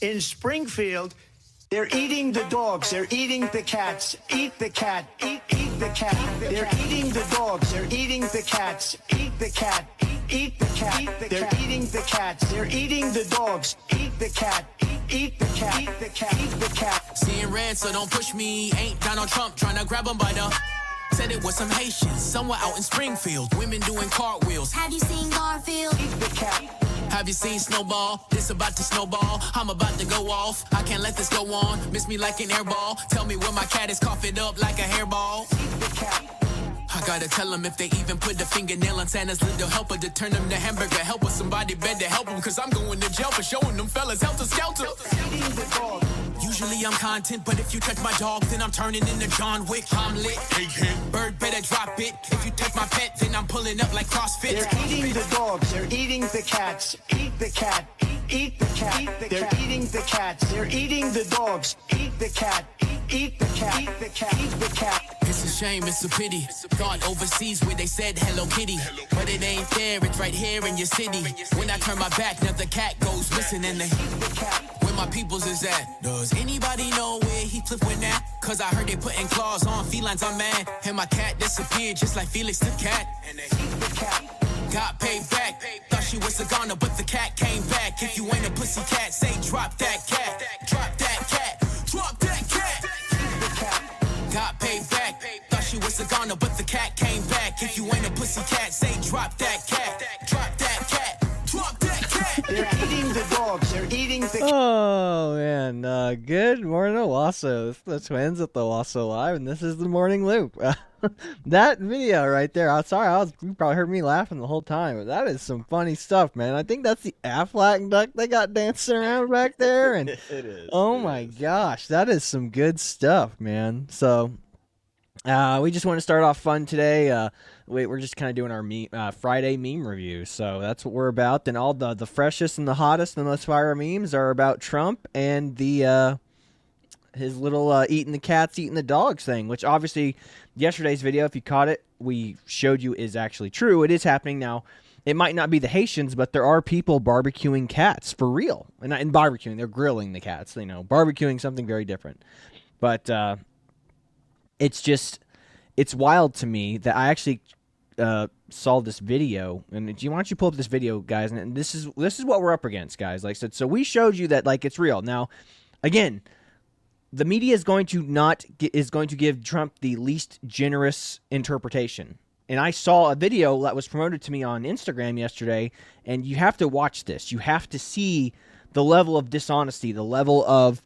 in Springfield, they're eating the dogs. They're eating the cats. Eat the cat. Eat the cat. They're eating the dogs. They're eating the cats. Eat the cat. Eat the cat. They're eating the cats. They're eating the dogs. Eat the cat. Eat the cat. Eat the cat. Eat the cat. Seeing red, so don't push me. Ain't Donald Trump trying to grab him by the... Said it was some Haitians somewhere out in Springfield. Women doing cartwheels. Have you seen Garfield? Eat the cat. Have you seen Snowball? This about to snowball. I'm about to go off. I can't let this go on. Miss me like an airball. Tell me where my cat is, cough it up like a hairball. Eat the cat. I gotta tell them if they even put the fingernail on Santa's little helper to turn them to hamburger helper. Somebody better help them, cause I'm going to jail for showing them fellas helter skelter. Eating the dog. Usually I'm content, but if you touch my dog, then I'm turning into John Wick. I'm lit. Bird better drop it. If you touch my pet, then I'm pulling up like CrossFit. They're eating the dogs. They're eating the cats. Eat the cat. Eat the cat. They're eating the cats. They're eating the dogs. Eat the cat. Eat the cat. Eat the cat. Eat the cat. It's a shame, it's a pity. Thought overseas where they said Hello Kitty, but it ain't there, it's right here in your city. When I turn my back, now the cat goes missing and where my peoples is at. Does anybody know where he flipped went at? Cause I heard they putting claws on felines, I'm mad. And my cat disappeared just like Felix the cat. And got paid back. Thought she was a goner, but the cat came back. If you ain't a pussy cat, say drop that cat. Drop that cat. Drop that cat. Got paid back. Thought she was a goner, but the cat came back. If you ain't a pussy cat, say drop that cat. Drop that cat. Drop that cat. They're eating the dogs. They're eating the Oh, man. Good morning, Owasso. It's the twins at the Owasso Live, and this is the Morning Loop. That video right there, I'm sorry, you probably heard me laughing the whole time, but that is some funny stuff, man. I think that's the Aflac duck they got dancing around back there, and It is. oh my gosh, that is some good stuff, man. So, we just want to start off fun today. We're just kind of doing our Friday meme review, so that's what we're about. And all the freshest and the hottest and the most fire memes are about Trump and the his little eating the cats, eating the dogs thing, which obviously yesterday's video, if you caught it, we showed you is actually true. It is happening now. It might not be the Haitians, but there are people barbecuing cats for real. And not in barbecuing, they're grilling the cats. You know, barbecuing something very different. But it's wild to me that I actually saw this video. And why don't you pull up this video, guys? And this is what we're up against, guys. Like I said, so we showed you that like it's real. Now, again, the media is going to give Trump the least generous interpretation. And I saw a video that was promoted to me on Instagram yesterday, and you have to watch this. You have to see the level of dishonesty, the level of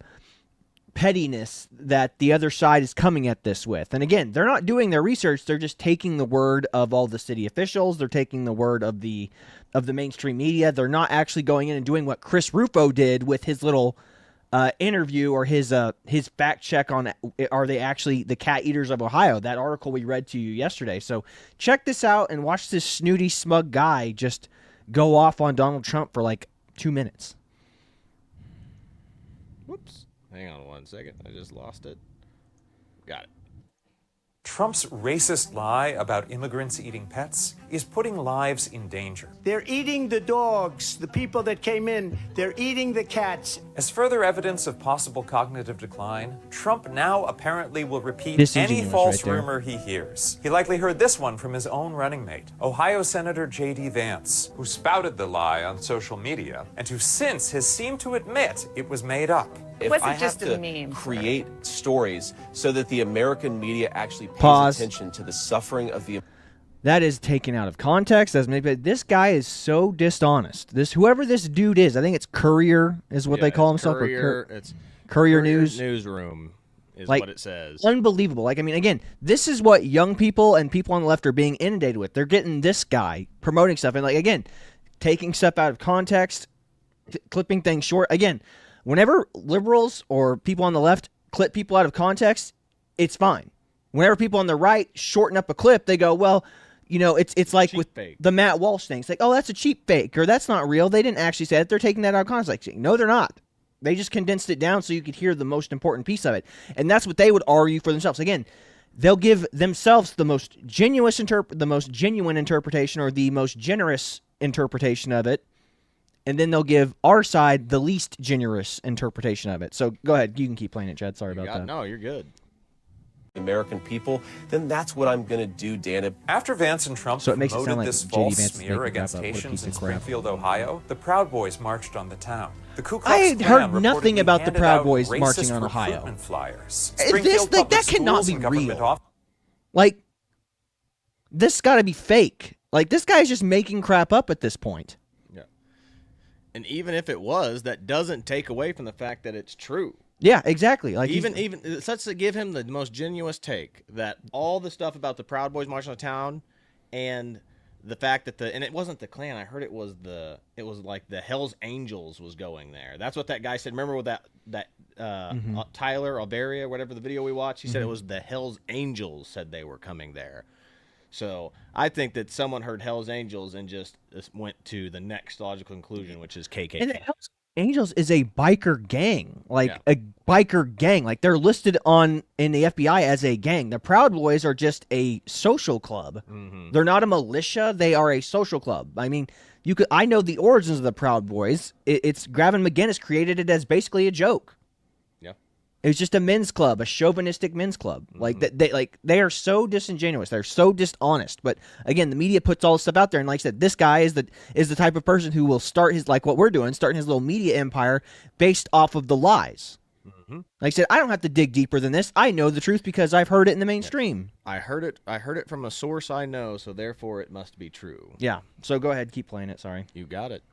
pettiness that the other side is coming at this with. And again, they're not doing their research. They're just taking the word of all the city officials. They're taking the word of the mainstream media. They're not actually going in and doing what Chris Rufo did with his little interview or his fact check on are they actually the cat eaters of Ohio, that article we read to you yesterday. So check this out and watch this snooty, smug guy just go off on Donald Trump for like 2 minutes. Whoops. Hang on 1 second. I just lost it. Got it. Trump's racist lie about immigrants eating pets is putting lives in danger. They're eating the dogs. The people that came in, they're eating the cats. As further evidence of possible cognitive decline, Trump now apparently will repeat any Disingenuous false right there. rumor he hears. He likely heard this one from his own running mate, Ohio Senator J.D. Vance, who spouted the lie on social media and who since has seemed to admit it was made up. If Was it I have just a to meme, sir? create stories so that the American media actually pays Pause. attention to the suffering of the That is taken out of context. This guy is so dishonest. Whoever this dude is, I think it's Courier is what they call himself. It's Courier News. Newsroom is Like, what it says. Unbelievable. Like, I mean, again, this is what young people and people on the left are being inundated with. They're getting this guy promoting stuff and, like, again, taking stuff out of context, clipping things short. Again, whenever liberals or people on the left clip people out of context, it's fine. Whenever people on the right shorten up a clip, they go, well, you know, it's like Cheap with fake. the Matt Walsh thing. It's like, oh, that's a cheap fake, or that's not real. They didn't actually say it. They're taking that out of context. Like, no, they're not. They just condensed it down so you could hear the most important piece of it. And that's what they would argue for themselves. Again, they'll give themselves the most genuine interpretation or the most generous interpretation of it, and then they'll give our side the least generous interpretation of it. So go ahead, you can keep playing it, Chad. Sorry about that. No, you're good. American people, then that's what I'm going to do, Dan. After Vance and Trump So it makes it promoted sound like this JD false Vance is smear making against crap up. What a Haitians piece in of crap. Springfield, Ohio, the Proud Boys marched on the town. The Ku Klux I had Klan heard nothing reportedly about the handed Proud out Boys racist marching on Ohio. recruitment flyers. This, Springfield like, public that cannot schools be and government real. Like, this got to be fake. Like, this guy's just making crap up at this point. Yeah. And even if it was, that doesn't take away from the fact that it's true. Yeah, exactly. Like Even such to give him the most genuine take that all the stuff about the Proud Boys marching on the town and the fact that and it wasn't the Klan. I heard it was like the Hell's Angels was going there. That's what that guy said. Remember with that Tyler Alberia, whatever the video we watched, he said it was the Hell's Angels said they were coming there. So I think that someone heard Hell's Angels and just went to the next logical conclusion, which is KKK. And the Hells Angels is a biker gang, a biker gang. Like, they're listed in the FBI as a gang. The Proud Boys are just a social club. Mm-hmm. They're not a militia. They are a social club. I mean, I know the origins of the Proud Boys. It's Gavin McGinnis created it as basically a joke. It was just a men's club, a chauvinistic men's club. Like they are so disingenuous. They're so dishonest. But again, the media puts all this stuff out there, and like I said, this guy is the type of person who will start his, like what we're doing, starting his little media empire based off of the lies. Mm-hmm. Like I said, I don't have to dig deeper than this. I know the truth because I've heard it in the mainstream. I heard it from a source I know, so therefore it must be true. Yeah. So go ahead, keep playing it. Sorry. You got it.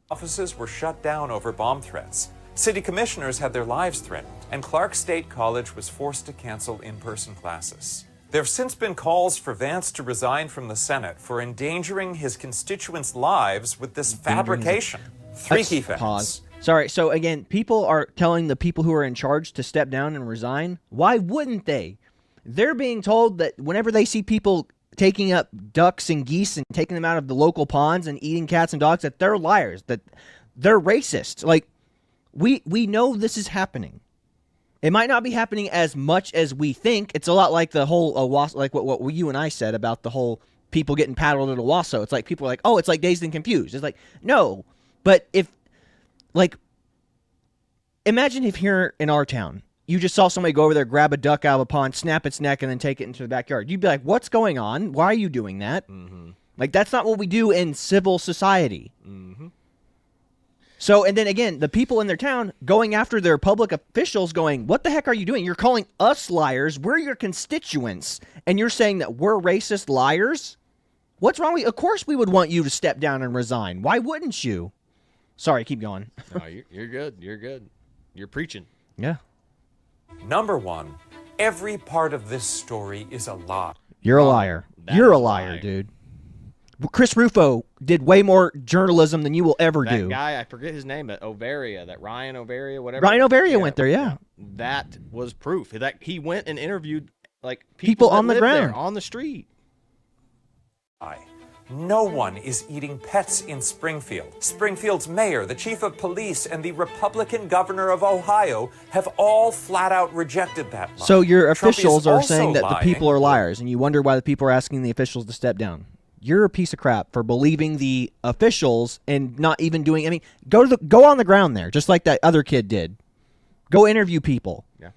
Offices were shut down over bomb threats. City commissioners had their lives threatened, and Clark State College was forced to cancel in-person classes. There have since been calls for Vance to resign from the Senate for endangering his constituents' lives with this fabrication. Three key facts. Pause. Sorry. So again, people are telling the people who are in charge to step down and resign. Why wouldn't they? They're being told that whenever they see people taking up ducks and geese and taking them out of the local ponds and eating cats and dogs, that they're liars, that they're racist. Like, we know this is happening. It might not be happening as much as we think. It's a lot like the whole Owasso, like what you and I said about the whole people getting paddled at Owasso. It's like people are like, oh, it's like Dazed and Confused. It's like, no. But imagine if here in our town, you just saw somebody go over there, grab a duck out of a pond, snap its neck, and then take it into the backyard. You'd be like, what's going on? Why are you doing that? Mm-hmm. Like, that's not what we do in civil society. Mm-hmm. So, and then again, the people in their town going after their public officials going, what the heck are you doing? You're calling us liars. We're your constituents. And you're saying that we're racist liars? What's wrong with you? Of course we would want you to step down and resign. Why wouldn't you? Sorry, keep going. No, you're good. You're good. You're preaching. Yeah. Number one, every part of this story is a lie. You're a liar. You're a liar, dude. Chris Rufo did way more journalism than you will ever do. That guy, I forget his name, but Overia, that Ryan Overia, whatever. Ryan Overia went there, yeah. That was proof that he went and interviewed like people that on the lived ground, there, on the street. No one is eating pets in Springfield. Springfield's mayor, the chief of police, and the Republican governor of Ohio have all flat out rejected that lie. So your Trump is officials are also saying that lying. the people are liars, and you wonder why the people are asking the officials to step down. You're a piece of crap for believing the officials and not even doing. I mean, go on the ground there, just like that other kid did. Go interview people. Yeah.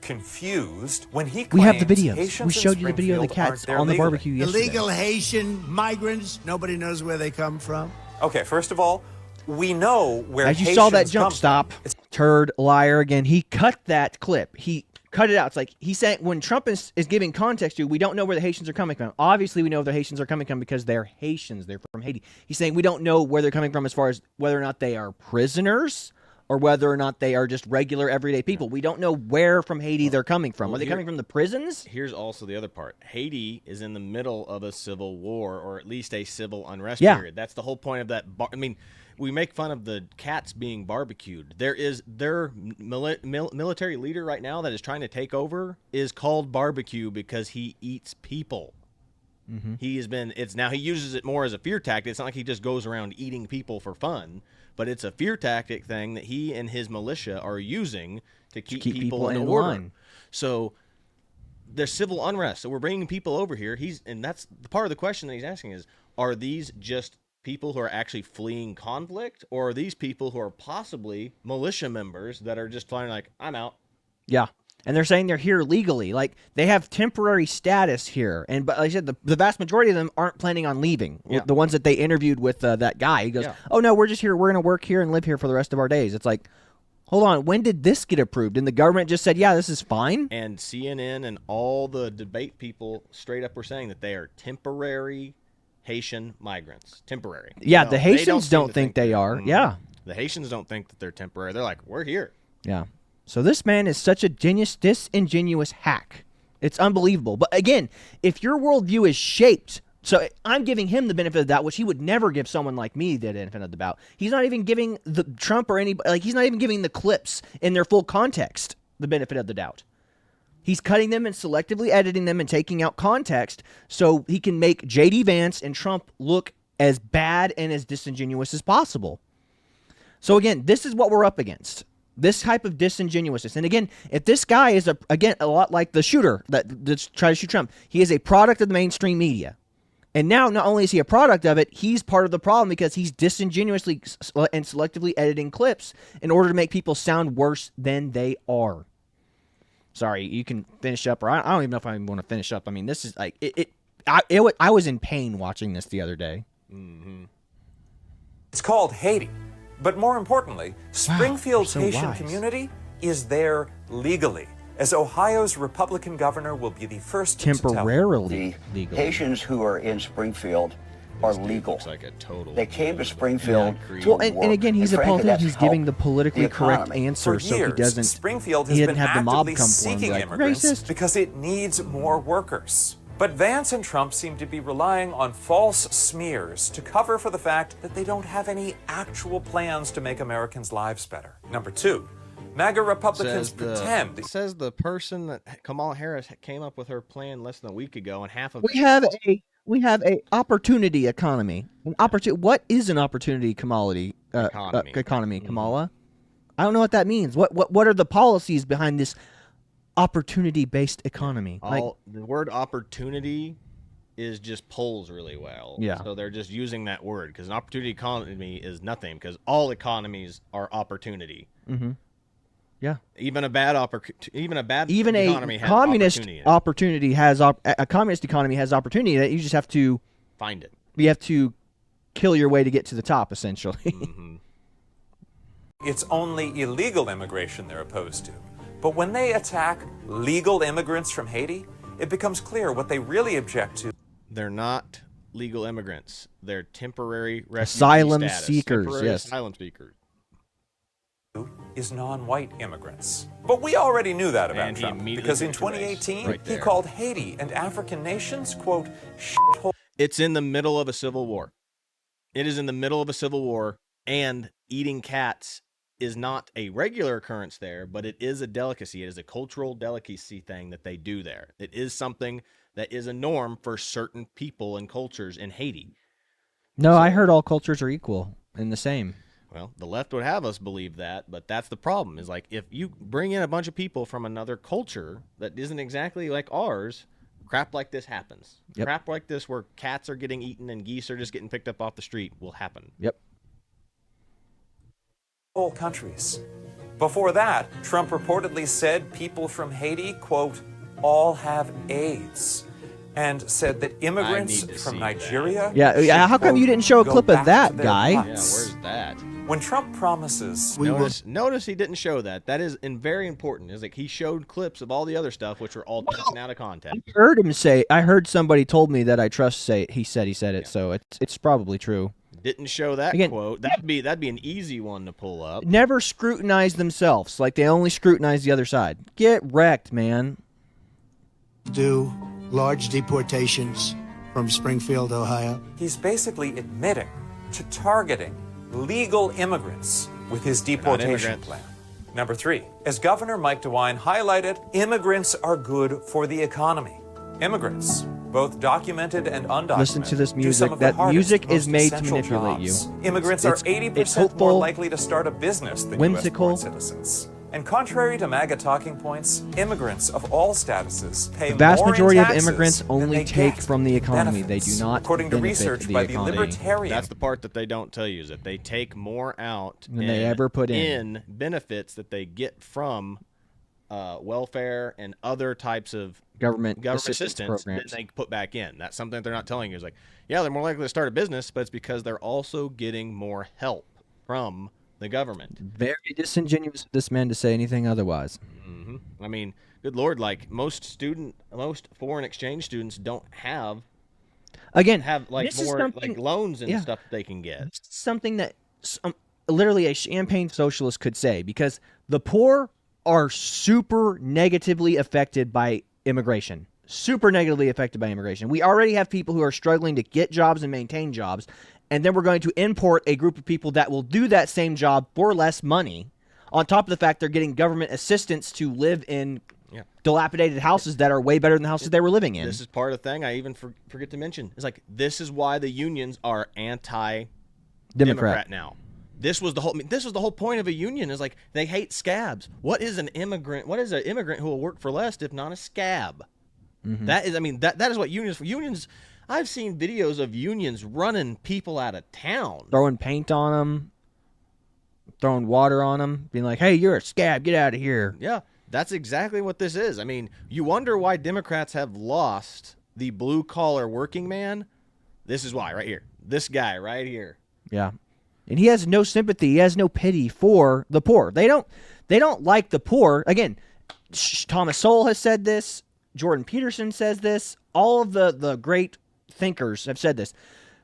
Confused when he claims We have the videos. Haitians We showed in you the video of the Springfield cats aren't there on the legally. barbecue yesterday. Illegal Haitian migrants, nobody knows where they come from. Okay, first of all, we know where As you Haitians saw that come jump from. stop, turd, liar again. He cut that clip. He cut it out. It's like he's saying when Trump is giving context to, we don't know where the Haitians are coming from. Obviously, we know the Haitians are coming from because they're Haitians. They're from Haiti. He's saying we don't know where they're coming from as far as whether or not they are prisoners or whether or not they are just regular everyday people. We don't know where from Haiti they're coming from. Are they coming from the prisons? Here's also the other part. Haiti is in the middle of a civil war, or at least a civil unrest period. That's the whole point of that. I mean, we make fun of the cats being barbecued. There is their military leader right now that is trying to take over is called barbecue because he eats people. Mm-hmm. He uses it more as a fear tactic. It's not like he just goes around eating people for fun, but it's a fear tactic thing that he and his militia are using to keep people in order. line. So there's civil unrest. So we're bringing people over here. And that's the part of the question that he's asking is, are these just people who are actually fleeing conflict, or are these people who are possibly militia members that are just flying like, I'm out? Yeah. And they're saying they're here legally. Like, they have temporary status here. And but like I said, the vast majority of them aren't planning on leaving. Yeah. The ones that they interviewed with that guy, he goes, oh, no, we're just here. We're going to work here and live here for the rest of our days. It's like, hold on. When did this get approved? And the government just said, yeah, this is fine? And CNN and all the debate people straight up were saying that they are temporary Haitian migrants. Temporary. Yeah, No, the Haitians don't think they are. Yeah. The Haitians don't think that they're temporary. They're like, we're here. Yeah. So this man is such a disingenuous hack. It's unbelievable. But again, if your worldview is shaped, so I'm giving him the benefit of the doubt, which he would never give someone like me the benefit of the doubt. He's not even giving the Trump or anybody, like he's not even giving the clips in their full context the benefit of the doubt. He's cutting them and selectively editing them and taking out context so he can make J.D. Vance and Trump look as bad and as disingenuous as possible. So again, this is what we're up against. This type of disingenuousness. And again, if this guy is, a lot like the shooter that's trying to shoot Trump, he is a product of the mainstream media. And now, not only is he a product of it, he's part of the problem because he's disingenuously and selectively editing clips in order to make people sound worse than they are. Sorry, you can finish up, or I don't even know if I want to finish up. I mean, this is like, I was in pain watching this the other day. Mm-hmm. It's called Haiti. But more importantly, Springfield's so Haitian wise. community is there legally, as Ohio's Republican governor will be the first to tell. Temporarily The legal. Haitians who are in Springfield are legal. Looks like a total. They came to Springfield to Well, work. and again, he's a frankly, politician. that's He's giving the helped politically the correct economy. answer, For so years, he doesn't. Springfield has he been didn't have the mob actively come for him. seeking Like, immigrants racist. because it needs more workers. But Vance and Trump seem to be relying on false smears to cover for the fact that they don't have any actual plans to make Americans' lives better. Number two, MAGA Republicans pretend. Says the person that Kamala Harris came up with her plan less than a week ago, and half of We have a opportunity economy. What is an opportunity economy? Kamala? I don't know what that means. What are the policies behind this opportunity-based economy? The word opportunity is just polls really well. Yeah. So they're just using that word because an opportunity economy is nothing because all economies are opportunity. Mm-hmm. Yeah. Even a Even economy a has communist opportunity. a communist economy has opportunity that you just have to Find it. you have to kill your way to get to the top, essentially. Mm-hmm. It's only illegal immigration they're opposed to. But when they attack legal immigrants from Haiti, it becomes clear what they really object to. They're not legal immigrants. They're temporary refugee Asylum status. seekers, Temporary yes. asylum seekers. Is non-white immigrants. But we already knew that about And he Trump, immediately because in picked a race 2018, right he there. called Haiti and African nations, quote, shithole. It's in the middle of a civil war. It is in the middle of a civil war, and eating cats is not a regular occurrence there, but it is a delicacy. It is a cultural delicacy thing that they do there. It is something that is a norm for certain people and cultures in Haiti. No, I heard all cultures are equal and the same. Well, the left would have us believe that, but that's the problem. Is like if you bring in a bunch of people from another culture that isn't exactly like ours, crap like this happens. Yep. Crap like this where cats are getting eaten and geese are just getting picked up off the street will happen. Yep. Whole countries. Before that, Trump reportedly said people from Haiti, quote, all have AIDS, and said that immigrants need to from see Nigeria. Yeah, how come should, you didn't show a go clip of back that, to their guy? Yeah, huts. where's that? When Trump promises Notice he didn't show that. That is very important. Is like he showed clips of all the other stuff, which were all taken out of context. I heard somebody told me that I trust say he said it, so it's probably true. Didn't show that Again- quote. That'd be an easy one to pull up. Never scrutinize themselves, like they only scrutinize the other side. Get wrecked, man. Do large deportations from Springfield, Ohio. he's basically admitting to targeting legal immigrants with his deportation immigrants. plan. Number three, as Governor Mike DeWine highlighted, immigrants are good for the economy. Immigrants, both documented and undocumented, Listen to this do music. some of the That hardest, music is most made to essential manipulate jobs. you. Immigrants It's are 80% hopeful, more likely to start a business than whimsical. U.S. born citizens. And contrary to MAGA talking points, immigrants of all statuses pay The vast more in majority of taxes immigrants than only they take get from the in economy. They benefits. do not According to benefit research the by the economy. Libertarian. That's the part that they don't tell you, is that they take more out than they ever put in benefits that they get from welfare and other types of government assistance programs that they put back in. That's something that they're not telling you. Is like, yeah, they're more likely to start a business, but it's because they're also getting more help from the government. Very disingenuous of this man to say anything otherwise. Mm-hmm. I mean, good Lord, like most foreign exchange students don't have like more like loans and stuff that they can get. This is something that literally a champagne socialist could say, because the poor are super negatively affected by immigration. Super negatively affected by immigration. We already have people who are struggling to get jobs and maintain jobs, and then we're going to import a group of people that will do that same job for less money, on top of the fact they're getting government assistance to live in dilapidated houses that are way better than the houses they were living in. This is part of the thing I even forget to mention. It's like, this is why the unions are anti-Democrat now. This was the whole point of a union, is like, they hate scabs. What is an immigrant? What is an immigrant who will work for less if not a scab? Mm-hmm. That is what unions for. Unions, I've seen videos of unions running people out of town, throwing paint on them, throwing water on them, being like, "Hey, you're a scab, get out of here." Yeah, that's exactly what this is. I mean, you wonder why Democrats have lost the blue collar working man. This is why, right here. This guy right here. Yeah. And he has no sympathy. He has no pity for the poor. They don't like the poor. Again, Thomas Sowell has said this. Jordan Peterson says this. All of the great thinkers have said this.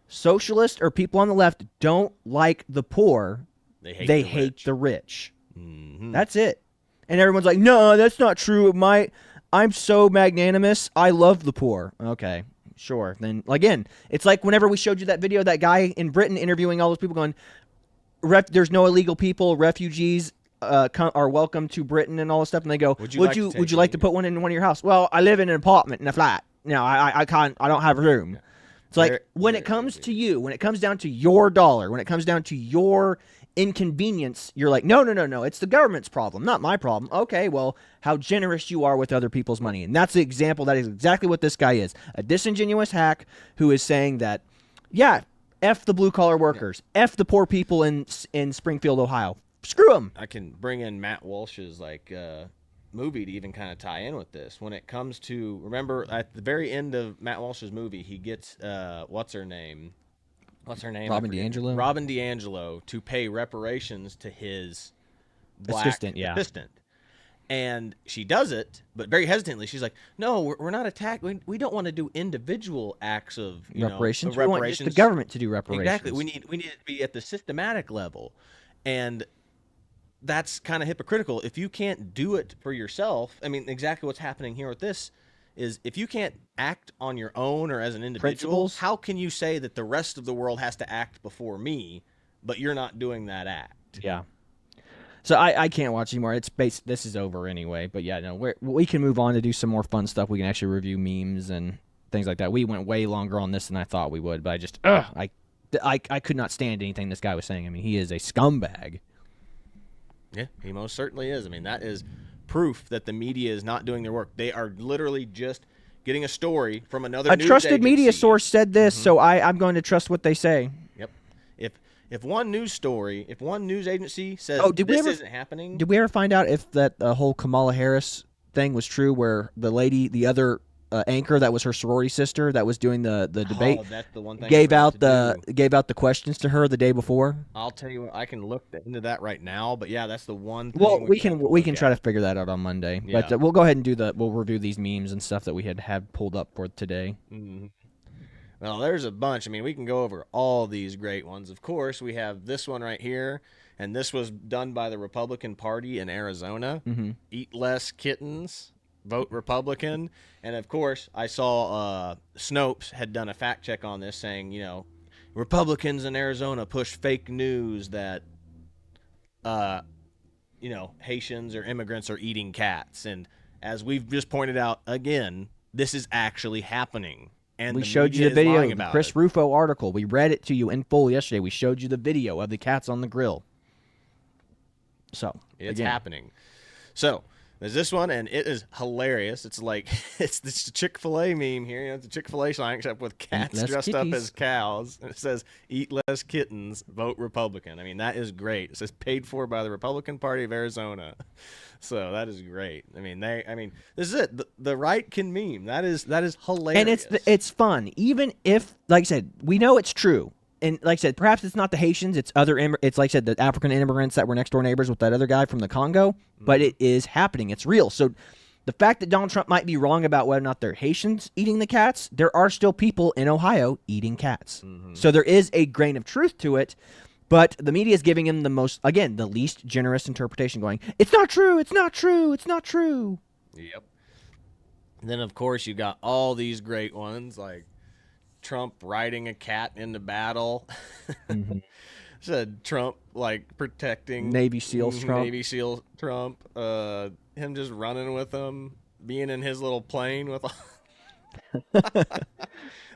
Socialists or people on the left don't like the poor. They hate the rich. Mm-hmm. That's it. And everyone's like, no, that's not true. I'm so magnanimous. I love the poor. Okay. Sure. Then again, it's like whenever we showed you that video, that guy in Britain interviewing all those people going, there's no illegal people, refugees are welcome to Britain and all this stuff, and they go, would you like to put one in one of your house? Well, I live in an apartment in a flat. No, I don't have room. Yeah. It's like when it comes to you, when it comes down to your dollar, when it comes down to your inconvenience, you're like, no, it's the government's problem, not my problem. Okay, well, how generous you are with other people's money. And that's the example. That is exactly what this guy is. A disingenuous hack who is saying that, yeah, F the blue-collar workers, F the poor people in Springfield, Ohio. Screw them. I can bring in Matt Walsh's movie to even kind of tie in with this. When it comes to, remember, at the very end of Matt Walsh's movie, he gets, what's her name? Robin DiAngelo? Robin DiAngelo to pay reparations to his black assistant. And she does it, but very hesitantly. She's like, no, we're not attacking. We don't want to do individual acts of reparations. We want just the government to do reparations. Exactly. We need it to be at the systematic level. And that's kind of hypocritical. If you can't do it for yourself, I mean, exactly what's happening here with this is, if you can't act on your own or as an individual, how can you say that the rest of the world has to act before me, but you're not doing that act? Yeah. So I can't watch anymore. This is over anyway. But yeah, no, we can move on to do some more fun stuff. We can actually review memes and things like that. We went way longer on this than I thought we would, but I just I could not stand anything this guy was saying. I mean, he is a scumbag. Yeah, he most certainly is. I mean, that is proof that the media is not doing their work. They are literally just getting a story from another news trusted agency. Media source said this, so I'm going to trust what they say. Yep. If one news agency says isn't happening. Did we ever find out if that whole Kamala Harris thing was true, where the other anchor that was her sorority sister that was doing the debate, that's the one thing gave out the questions to her the day before? I'll tell you what, I can look into that right now, but yeah, that's the one thing. Well, we can try to figure that out on Monday. Yeah. But we'll go ahead and we'll review these memes and stuff that we had pulled up for today. Mm-hmm. Well, there's a bunch. I mean, we can go over all these great ones. Of course, we have this one right here, and this was done by the Republican Party in Arizona. Mm-hmm. Eat less kittens, vote Republican. And, of course, I saw Snopes had done a fact check on this, saying, Republicans in Arizona push fake news that, Haitians or immigrants are eating cats. And as we've just pointed out, again, this is actually happening. And we showed you the video of the Chris Rufo article. We read it to you in full yesterday. We showed you the video of the cats on the grill. So It's again, happening. So there's this one, and it is hilarious. It's like it's this Chick-fil-A meme here. You know, it's a Chick-fil-A sign except with cats less dressed up kitties. as cows. And it says, "Eat less kittens, vote Republican." I mean, that is great. It says paid for by the Republican Party of Arizona. So that is great. I mean, this is it. The right can meme. That is hilarious. and it's fun, even if, like I said, we know it's true. And like I said, perhaps it's not the Haitians, it's it's like I said, the African immigrants that were next door neighbors with that other guy from the Congo, but it is happening. It's real. So the fact that Donald Trump might be wrong about whether or not they're Haitians eating the cats, there are still people in Ohio eating cats. So there is a grain of truth to it, but the media is giving him the least generous interpretation, going, it's not true, it's not true, it's not true. Yep. And then, of course, you got all these great ones like Trump riding a cat into battle. Said Trump like protecting Navy SEALs Trump. Navy SEAL Trump. Him just running with them, being in his little plane with.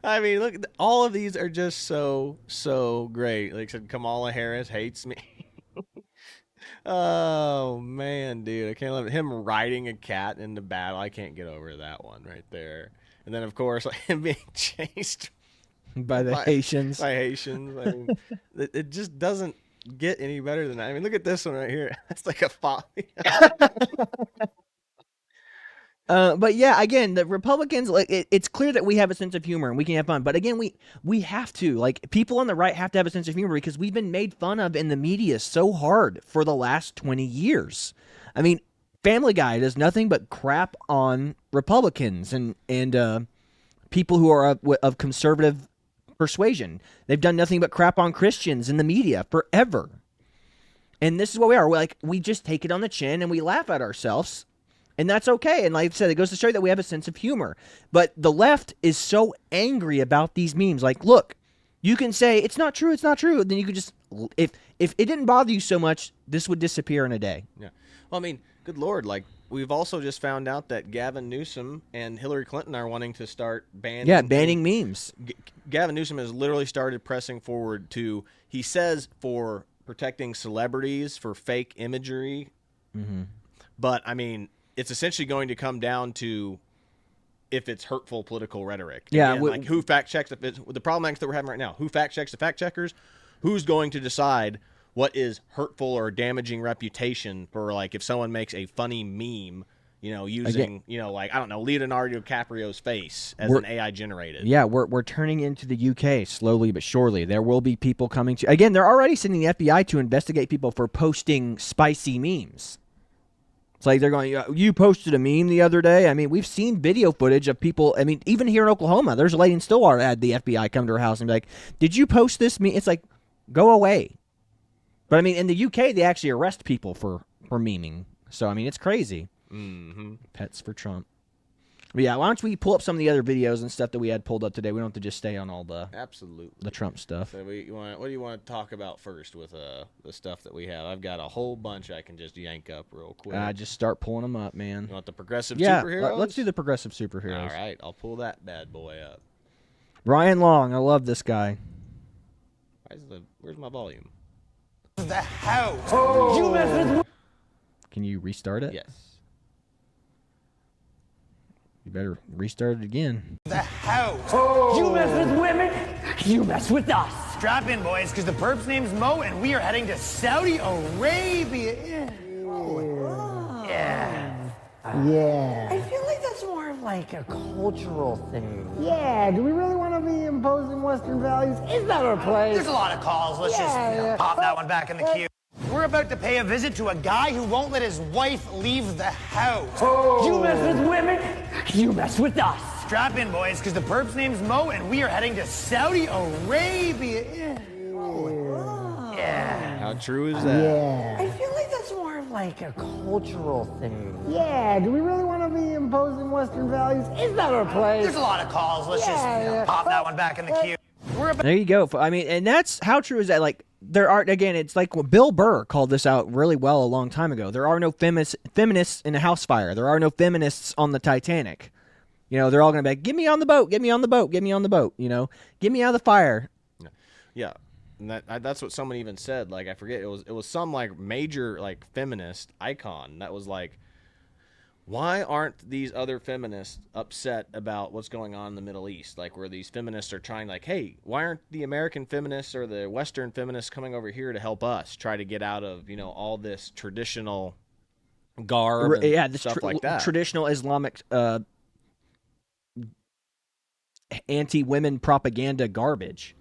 I mean, look, all of these are just so great. Like I said, Kamala Harris hates me. Oh man, dude, I can't love it. Him riding a cat into battle. I can't get over that one right there. And then, of course, like, him being chased By the Haitians. By Haitians. I mean, it just doesn't get any better than that. I mean, look at this one right here. That's like a folly. But yeah, again, the Republicans, like it's clear that we have a sense of humor and we can have fun. But again, we have to, like, people on the right have to have a sense of humor because we've been made fun of in the media so hard for the last 20 years. I mean, Family Guy does nothing but crap on Republicans and people who are of conservative persuasion. They've done nothing but crap on Christians in the media forever. And this is what we are. We just take it on the chin and we laugh at ourselves. And that's okay. And like I said, it goes to show you that we have a sense of humor. But the left is so angry about these memes. Like, look, you can say, it's not true, it's not true. Then you could just, if it didn't bother you so much, this would disappear in a day. Yeah. Well, I mean, good Lord, like, we've also just found out that Gavin Newsom and Hillary Clinton are wanting to start banning. Yeah, banning memes. Gavin Newsom has literally started pressing forward to, he says, for protecting celebrities for fake imagery. Mm-hmm. But, I mean, it's essentially going to come down to if it's hurtful political rhetoric. Yeah. Again, like, who fact checks the problems that we're having right now? Who fact checks the fact checkers? Who's going to decide what is hurtful or damaging reputation for, like, if someone makes a funny meme, you know, using, you know, like, I don't know, Leonardo DiCaprio's face as an AI generated. Yeah, we're turning into the UK slowly but surely. There will be people coming to, again, they're already sending the FBI to investigate people for posting spicy memes. It's like they're going, you posted a meme the other day. I mean, we've seen video footage of people. I mean, even here in Oklahoma, there's a lady in Stillwater that had the FBI come to her house and be like, did you post this meme? It's like, go away. But I mean, in the UK, they actually arrest people for memeing. So, I mean, it's crazy. Mm-hmm. Pets for Trump. But yeah, why don't we pull up some of the other videos and stuff that we had pulled up today? We don't have to just stay on all the Trump stuff. So what do you want to talk about first with the stuff that we have? I've got a whole bunch I can just yank up real quick. Just start pulling them up, man. You want the progressive superheroes? superheroes? Let's do the progressive superheroes. All right, I'll pull that bad boy up. Ryan Long, I love this guy. Where's my volume? The house. Oh. Can you restart it? Yes. You better restart it again. The house. Oh. You mess with women, you mess with us. Strap in, boys, because the perp's name's Mo, and we are heading to Saudi Arabia. Yeah. I feel like that's more of like a cultural thing. Yeah, do we really want to be imposing Western values? Is that our place? There's a lot of calls. Let's just pop that one back in the queue. We're about to pay a visit to a guy who won't let his wife leave the house. Oh. You mess with women, you mess with us. Strap in, boys, because the perp's name's Mo, and we are heading to Saudi Arabia. Yeah. How true is that? Yeah. I feel like that's more of like a cultural thing. Yeah, do we really want to be imposing Western values? Is that our place? There's a lot of calls. Let's just pop that one back in the queue. There you go. I mean, and that's how true is that? Like, there are, again, it's like Bill Burr called this out really well a long time ago. There are no feminists in a house fire. There are no feminists on the Titanic. You know, they're all going to be like, get me on the boat, get me on the boat, get me on the boat, you know, get me out of the fire. Yeah. And that's what someone even said. Like, I forget, it was some like major like feminist icon that was like, why aren't these other feminists upset about what's going on in the Middle East? Like, where these feminists are trying, like, hey, why aren't the American feminists or the Western feminists coming over here to help us try to get out of, all this traditional garb and this stuff like that? Traditional Islamic anti-women propaganda garbage.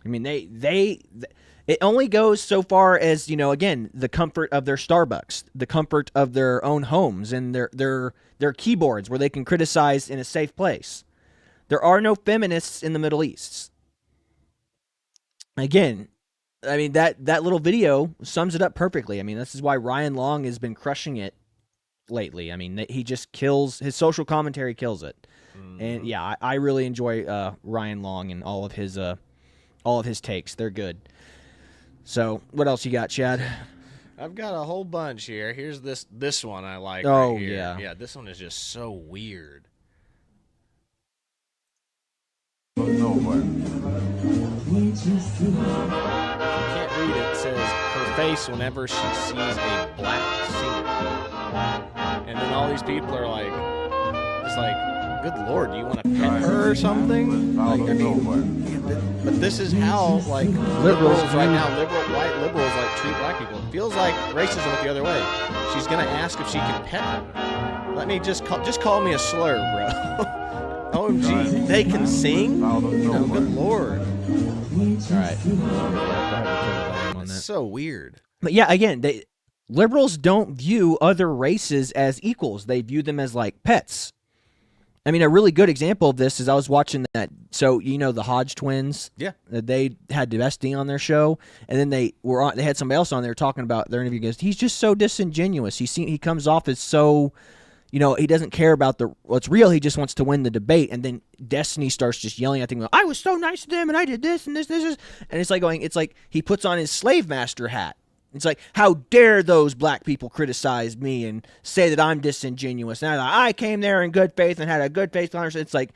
I mean, it only goes so far as, again, the comfort of their Starbucks, the comfort of their own homes, and their keyboards where they can criticize in a safe place. There are no feminists in the Middle East. Again, I mean, that little video sums it up perfectly. I mean, this is why Ryan Long has been crushing it lately. I mean, he just kills, his social commentary kills it. And yeah, I really enjoy Ryan Long and all of his takes. They're good. So, what else you got, Chad? I've got a whole bunch here. Here's this one I like. Oh, right here. yeah. Yeah, this one is just so weird. You can't read it. It says her face whenever she sees a black singer. And then all these people are like, just like, good Lord, do you want to pet her or something? Like, I mean, but this is how, like, liberals right now, white liberals, like, treat black people. It feels like racism went the other way. She's going to ask if she can pet her. Let me just call me a slur, bro. OMG, they can sing? Good Lord. All right. That's so weird. But yeah, again, liberals don't view other races as equals. They view them as like pets. I mean, a really good example of this is I was watching that. So, the Hodge twins? Yeah. They had Dusty on their show, and then they had somebody else on there talking about their interview. Goes, he's just so disingenuous. He comes off as so, he doesn't care about what's real. He just wants to win the debate. And then Destiny starts just yelling at them, I was so nice to them, and I did this and this. And it's like he puts on his slave master hat. It's like, how dare those black people criticize me and say that I'm disingenuous? And I came there in good faith and had a good faith conversation. It's like,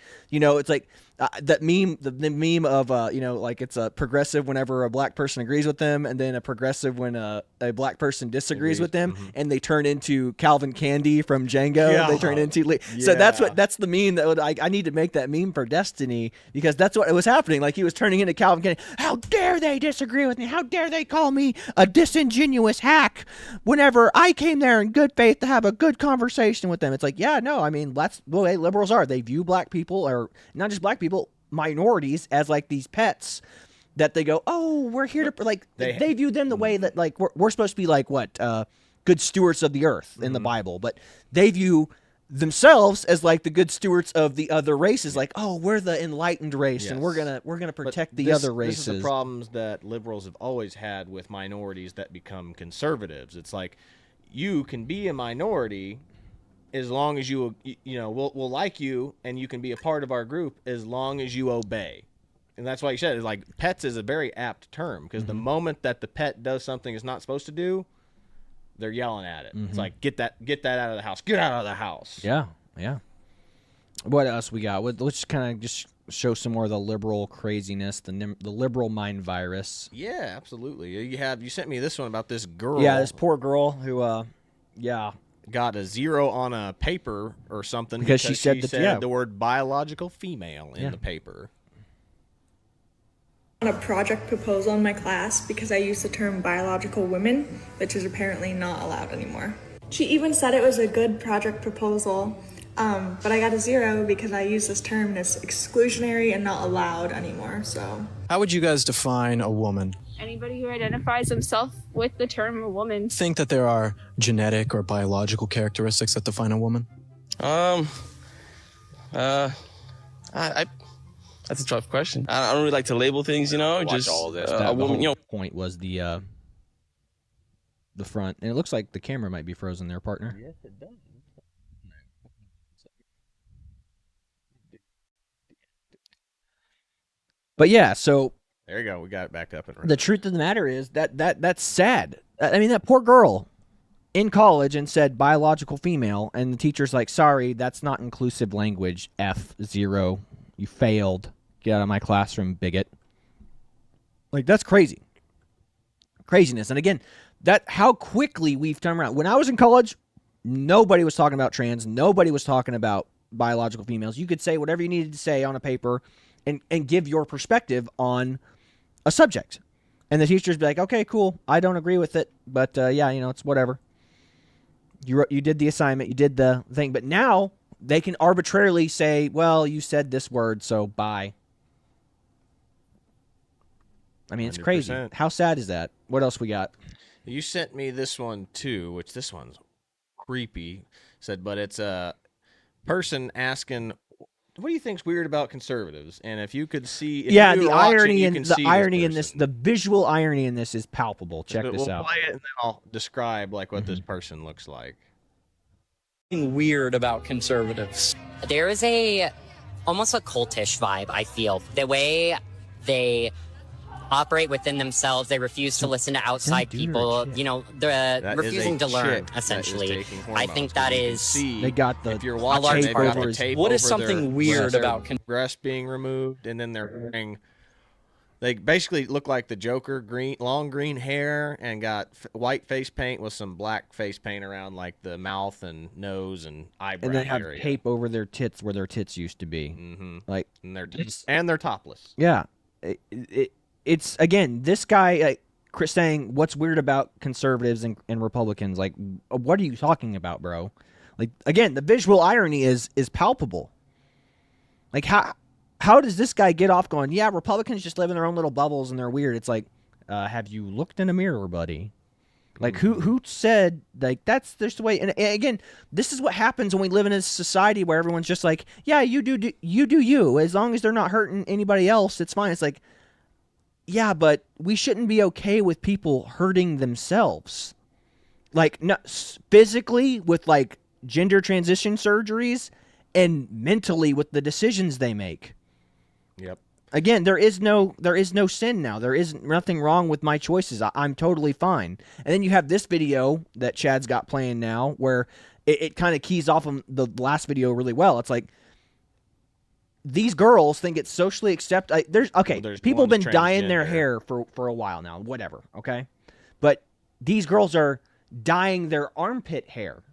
that meme, the meme of, like it's a progressive whenever a black person agrees with them, and then a progressive when a black person disagrees with them, and they turn into Calvin Candy from Django. Yeah. They turn into so that's the meme that I need to make that meme for Destiny, because that's what it was happening. Like, he was turning into Calvin Candy. How dare they disagree with me? How dare they call me a disingenuous hack whenever I came there in good faith to have a good conversation with them? It's like, yeah, no, I mean, that's the way liberals are. They view black people, or not just black people, minorities, as like these pets that they go, oh, we're here to, like, they view them the way that, like, we're supposed to be like good stewards of the earth in the Bible, but they view themselves as like the good stewards of the other races. Like, oh, we're the enlightened race, and we're gonna protect the other races. This is the problems that liberals have always had with minorities that become conservatives. It's like, you can be a minority as long as we'll like you, and you can be a part of our group as long as you obey. And that's why you said, it's like, pets is a very apt term, because the moment that the pet does something it's not supposed to do, they're yelling at it. It's like, get that out of the house. Get out of the house. Yeah. What else we got? Let's just kind of just show some more of the liberal craziness, the liberal mind virus. Yeah, absolutely. You sent me this one about this girl. Yeah, this poor girl who, got a 0 on a paper or something because she said the word biological female in the paper. On a project proposal in my class because I used the term biological women, which is apparently not allowed anymore. She even said it was a good project proposal, but I got a 0 because I used this term and it's exclusionary and not allowed anymore. So, how would you guys define a woman? Anybody who identifies himself with the term a woman. Think that there are genetic or biological characteristics that define a woman? That's a tough question. I don't really like to label things, just all this. a woman, point was the front, and it looks like the camera might be frozen there, partner. Yes, it does. But yeah, so there you go. We got it back up and running. The truth of the matter is that's sad. I mean, that poor girl in college and said biological female, and the teacher's like, sorry, that's not inclusive language. F0, you failed. Get out of my classroom, bigot. Like, that's crazy. Craziness. And again, how quickly we've turned around. When I was in college, nobody was talking about trans. Nobody was talking about biological females. You could say whatever you needed to say on a paper and give your perspective on a subject. And the teachers be like, okay, cool. I don't agree with it. But, yeah, it's whatever. You did the assignment. You did the thing. But now they can arbitrarily say, well, you said this word, so bye. I mean, it's 100%. Crazy. How sad is that? What else we got? You sent me this one, too, which this one's creepy. But it's a person asking, what do you think's weird about conservatives? And if you could see, the irony in this, the visual irony in this is palpable. Check this out. We'll play it and then I'll describe what this person looks like. Weird about conservatives. There is almost a cultish vibe, I feel. The way they operate within themselves, they refuse to listen to outside people. They're refusing to learn, essentially. I think that is they got the if you're watching, they've got the tape what is something weird about breast being removed, and then they're wearing, they basically look like the Joker, long green hair, and got white face paint with some black face paint around like the mouth and nose and eyebrow area. And they have tape over their tits where their tits used to be. Mm-hmm. Like, and they're topless. Yeah. It's, again, this guy saying what's weird about conservatives and Republicans. Like, what are you talking about, bro? Like, again, the visual irony is palpable. Like, how does this guy get off going, yeah, Republicans just live in their own little bubbles and they're weird? It's like, have you looked in a mirror, buddy? Like, who said, like, that's just the way. And again, this is what happens when we live in a society where everyone's just like, yeah, you do you. As long as they're not hurting anybody else, it's fine. It's like, yeah, but we shouldn't be okay with people hurting themselves. Like, not physically with, like, gender transition surgeries and mentally with the decisions they make. Yep. Again, there is no sin now. There is nothing wrong with my choices. I'm totally fine. And then you have this video that Chad's got playing now where it kind of keys off of the last video really well. It's like, these girls think it's socially accepted. There's people have been dyeing their hair for a while now, whatever, okay? But these girls are dyeing their armpit hair.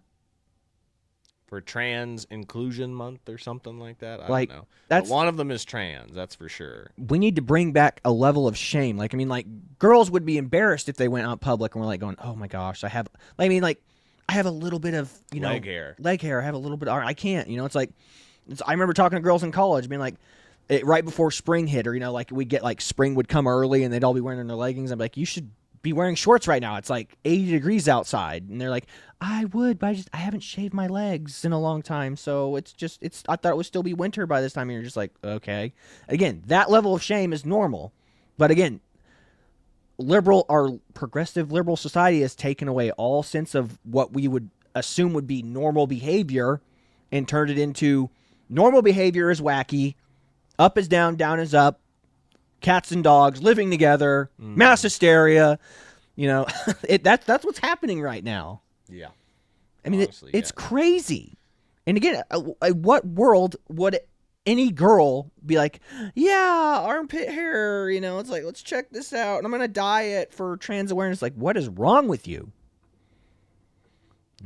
For Trans Inclusion Month or something like that. I don't know. But one of them is trans, that's for sure. We need to bring back a level of shame. Like, I mean, like, girls would be embarrassed if they went out public and were like going, oh my gosh, I have a little bit of, leg hair. I have a little bit of, I can't, it's like, I remember talking to girls in college being like, right before spring hit, or, like, we get, like, spring would come early and they'd all be wearing their leggings. I'm like, you should be wearing shorts right now. It's like 80 degrees outside. And they're like, I would, but I haven't shaved my legs in a long time. So I thought it would still be winter by this time. And you're just like, okay. Again, that level of shame is normal. But again, our progressive liberal society has taken away all sense of what we would assume would be normal behavior and turned it into normal behavior is wacky, up is down, down is up, cats and dogs living together, mass hysteria. That's what's happening right now. Yeah. I mean, honestly, it's crazy. And again, what world would any girl be like, yeah, armpit hair, it's like, let's check this out, and I'm going to dye it for trans awareness. Like, what is wrong with you?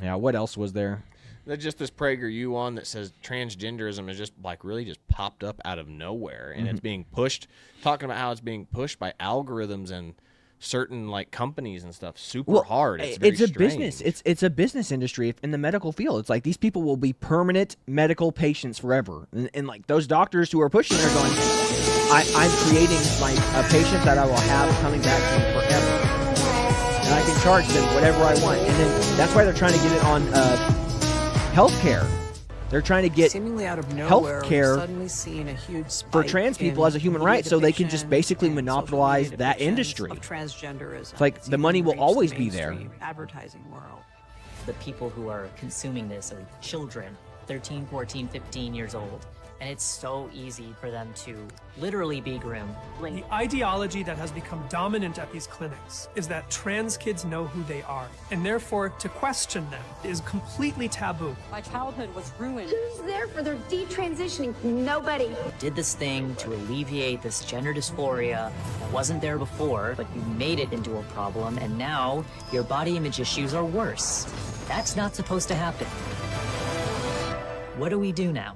Yeah, what else was there? There's just this PragerU on that says transgenderism is just like really just popped up out of nowhere, and it's being pushed, talking about how it's being pushed by algorithms and certain like companies and stuff super hard. It's a business. It's a business industry in the medical field. It's like these people will be permanent medical patients forever, and like those doctors who are pushing are going, I'm creating like a patient that I will have coming back to me forever, and I can charge them whatever I want, and then that's why they're trying to get it on healthcare. They're trying to get healthcare for trans people as a human right, so they can just basically monopolize that industry. It's like the money will always be there. Advertising world. The people who are consuming this are children, 13, 14, 15 years old. And it's so easy for them to literally be groomed. The ideology that has become dominant at these clinics is that trans kids know who they are, and therefore to question them is completely taboo. My childhood was ruined. Who's there for their detransitioning? Nobody. Did this thing to alleviate this gender dysphoria that wasn't there before, but you made it into a problem, and now your body image issues are worse. That's not supposed to happen. What do we do now?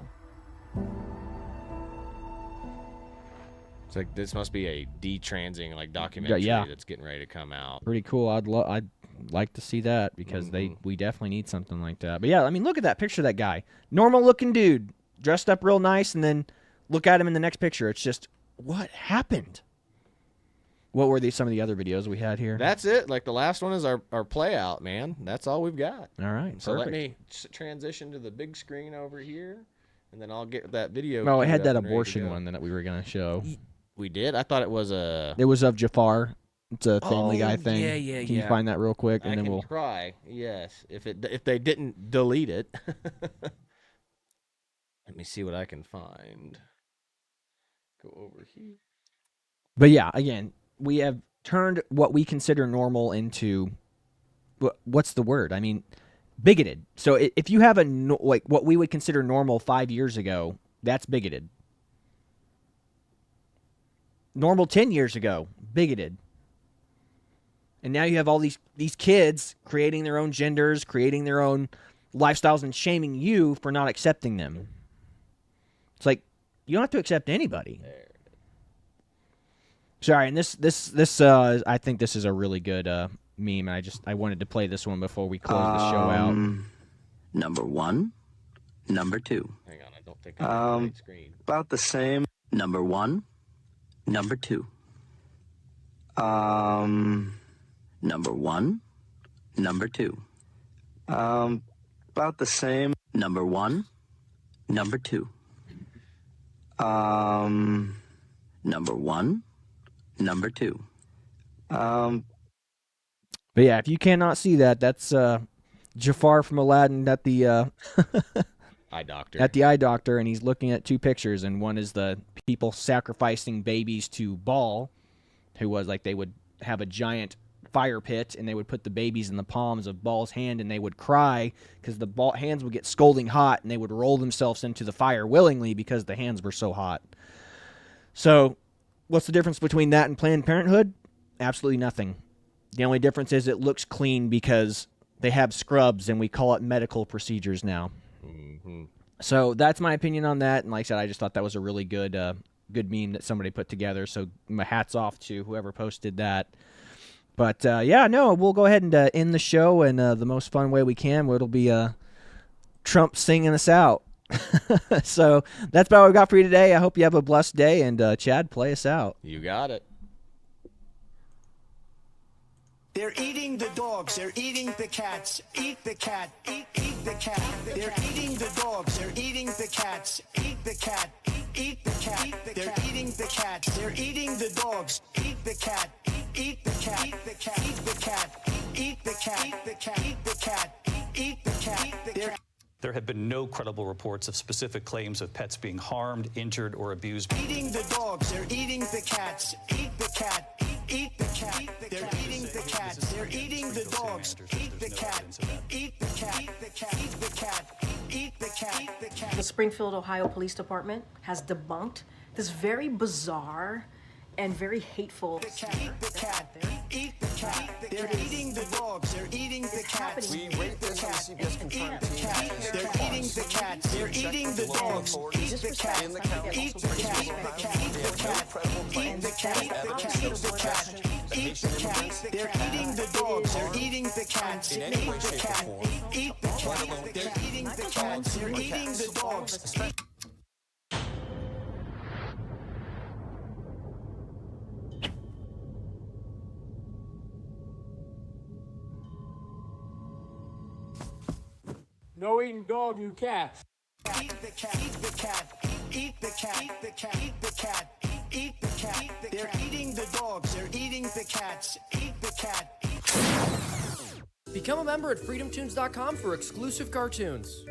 It's like this must be a detransing like documentary that's getting ready to come out. Pretty cool. I'd like to see that because we definitely need something like that. But yeah, I mean, look at that picture of that guy. Normal looking dude, dressed up real nice, and then look at him in the next picture. It's just, what happened? What were some of the other videos we had here? That's it. Like the last one is our play out, man. That's all we've got. All right. So perfect. let me transition to the big screen over here, and then I'll get that video. No, I had that abortion one that we were going to show. We did? I thought it was a... It was of Jafar. It's a Family Guy thing. Yeah. Can you find that real quick? And then we'll try. Yes. If they didn't delete it. Let me see what I can find. Go over here. But yeah, again, we have turned what we consider normal into, what's the word? I mean, bigoted. So if you have like what we would consider normal 5 years ago, that's bigoted. Normal 10 years ago, bigoted. And now you have all these kids creating their own genders, creating their own lifestyles, and shaming you for not accepting them. It's like, you don't have to accept anybody. Sorry, and this I think this is a really good meme, and I wanted to play this one before we close the show out. Number 1, number 2. Hang on, I don't think I have the right screen. About the same. Number 1, number 2. Number 1, number 2. About the same. Number 1, number 2. Number 1, number 2. But yeah, if you cannot see that, that's Jafar from Aladdin at the eye doctor. At the eye doctor, and he's looking at two pictures, and one is the people sacrificing babies to Baal, who was like they would have a giant fire pit, and they would put the babies in the palms of Baal's hand, and they would cry because the hands would get scalding hot, and they would roll themselves into the fire willingly because the hands were so hot. So, what's the difference between that and Planned Parenthood? Absolutely nothing. The only difference is it looks clean because they have scrubs, and we call it medical procedures now. Mm-hmm. So that's my opinion on that. And like I said, I just thought that was a really good meme that somebody put together. So my hats off to whoever posted that. But yeah, no, we'll go ahead and end the show in the most fun way we can. It'll be Trump singing us out. So that's about what we got for you today. I hope you have a blessed day. And Chad, play us out. You got it. They're eating the dogs. They're eating the cats. Eat the cat. Eat the cat. They're eating the dogs. They're eating the cats. Eat the cat. Eat the cat. They're eating the cats. They're eating the dogs. Eat the cat. Eat the cat. Eat the cat. Eat the cat. Eat the cat. Eat the cat. Eat the cat. Eat the cat. There have been no credible reports of specific claims of pets being harmed, injured, or abused. Eating the dogs. They're eating the cats. Eat the cat. Eat the cat. They're eating the cats. They're eating the dogs. Eat the cat. Eat the cat. Eat the cat. Eat the cat. Eat the cat. The Springfield, Ohio Police Department has debunked this very bizarre and very hateful Eat the cat. Eat the cat. They're eating the dogs. They're eating the cats. We rate this on CBS confirmed team. They're eating the cats. They're eating the dogs. Eat the cat. Eat the cat. Eat the cat. Eat the cat. Eat the cat. Eat the cat. Eat the cat. They're eating the dogs. They're eating the cats. Eat the cat. Eat the cat. They're eating the cats. They're eating the dogs. No eating dog, you cats. Eat the cat. Eat the cat. Eat the cat. Eat the cat. Eat the cat. Eat the cat. They're eating the dogs. They're eating the cats. Eat the cat. Become a member at freedomtunes.com for exclusive cartoons.